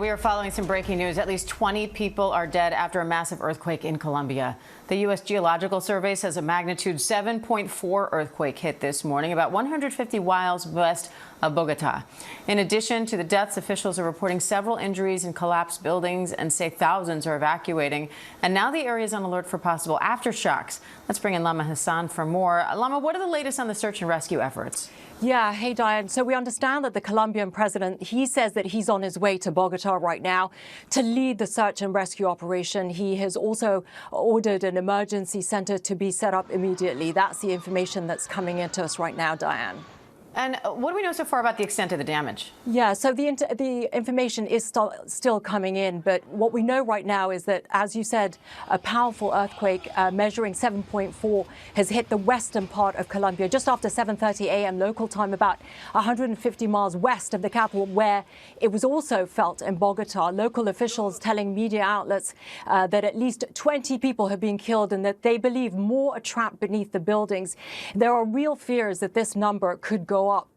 We are following some breaking news. At least 20 people are dead after a massive earthquake in Colombia. The U.S. Geological Survey says a magnitude 7.4 earthquake hit this morning about 150 miles west of Bogota. In addition to the deaths, officials are reporting several injuries and collapsed buildings and say thousands are evacuating. And now the area is on alert for possible aftershocks. Let's bring in Lama Hassan for more. Lama, what are the latest on the search and rescue efforts? Yeah, hey Diane. So we understand that the Colombian president, he says that he's on his way to Bogota right now to lead the search and rescue operation. He has also ordered an emergency center to be set up immediately. That's the information that's coming into us right now, Diane. And what do we know so far about the extent of the damage? Yeah, so the information is still coming in, but what we know right now is that, as you said, a powerful earthquake measuring 7.4 has hit the western part of Colombia just after 7:30 a.m. local time, about 150 miles west of the capital, where it was also felt in Bogota. Local officials telling media outlets that at least 20 people have been killed and that they believe more are trapped beneath the buildings. There are real fears that this number could go up.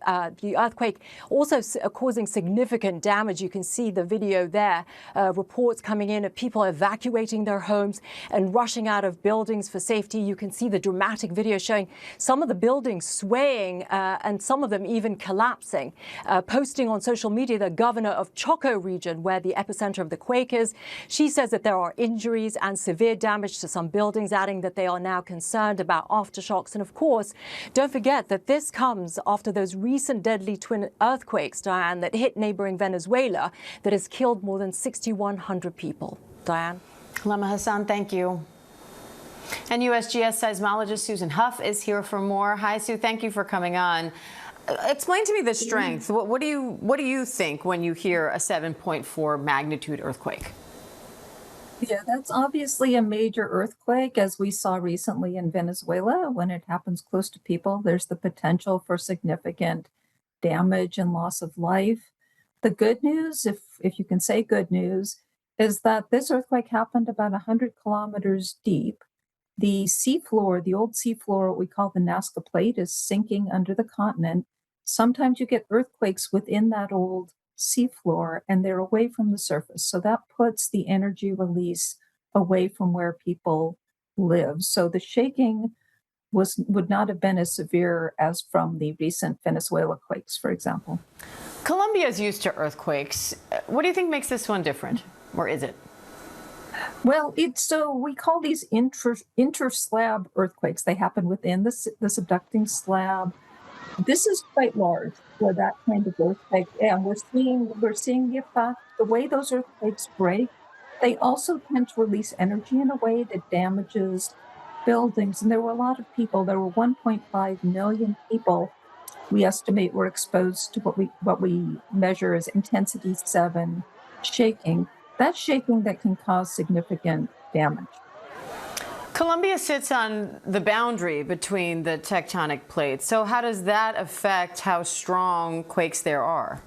The earthquake also causing significant damage. You can see the video there. Reports coming in of people evacuating their homes and rushing out of buildings for safety. You can see the dramatic video showing some of the buildings swaying and some of them even collapsing. Posting on social media, the governor of Choco region, where the epicenter of the quake is, she says that there are injuries and severe damage to some buildings, adding that they are now concerned about aftershocks. And of course, don't forget that this comes after those recent deadly twin earthquakes, Diane, that hit neighboring Venezuela that has killed more than 6,100 people. Diane? Lama Hassan, thank you. And USGS seismologist Susan Huff is here for more. Hi, Sue. Thank you for coming on. Explain to me the strength. What do you think when you hear a 7.4 magnitude earthquake? Yeah, that's obviously a major earthquake, as we saw recently in Venezuela. When it happens close to people, there's the potential for significant damage and loss of life. The good news, if you can say good news, is that this earthquake happened about 100 kilometers deep. The seafloor, the old seafloor, what we call the Nazca Plate, is sinking under the continent. Sometimes you get earthquakes within that old seafloor and they're away from the surface. So that puts the energy release away from where people live. So the shaking would not have been as severe as from the recent Venezuela quakes, for example. Colombia is used to earthquakes. What do you think makes this one different, or is it? Well, so we call these inter-slab earthquakes. They happen within the subducting slab. This is quite large for that kind of earthquake, and we're seeing the effect. The way those earthquakes break, they also tend to release energy in a way that damages buildings. And there were a lot of people. There were 1.5 million people we estimate were exposed to what we measure as intensity 7 shaking. That's shaking that can cause significant damage. Colombia sits on the boundary between the tectonic plates. So how does that affect how strong quakes there are?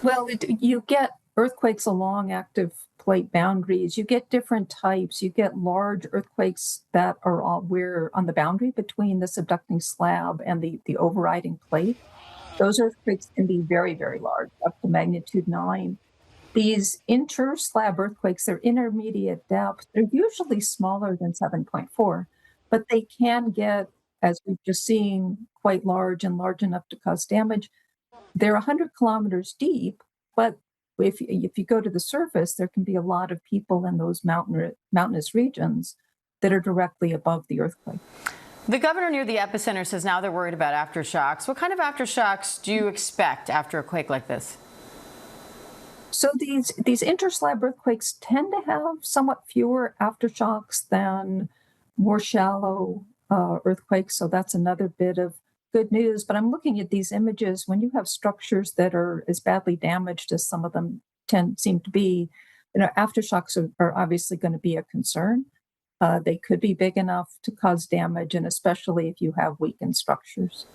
Well, you get earthquakes along active plate boundaries. You get different types. You get large earthquakes that are on the boundary between the subducting slab and the overriding plate. Those earthquakes can be very, very large, up to magnitude 9. These inter-slab earthquakes, they're intermediate depth. They're usually smaller than 7.4, but they can get, as we've just seen, quite large and large enough to cause damage. They're 100 kilometers deep, but if you go to the surface, there can be a lot of people in those mountainous regions that are directly above the earthquake. The governor near the epicenter says now they're worried about aftershocks. What kind of aftershocks do you expect after a quake like this? So these inter-slab earthquakes tend to have somewhat fewer aftershocks than more shallow earthquakes. So that's another bit of good news. But I'm looking at these images. When you have structures that are as badly damaged as some of them seem to be, aftershocks are obviously going to be a concern. They could be big enough to cause damage, and especially if you have weakened structures.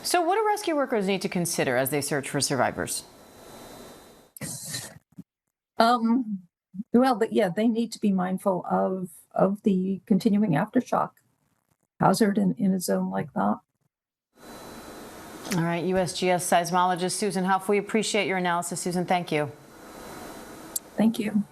So what do rescue workers need to consider as they search for survivors? Well, they need to be mindful of the continuing aftershock hazard in a zone like that. All right, USGS seismologist Susan Huff, we appreciate your analysis. Susan, thank you. Thank you.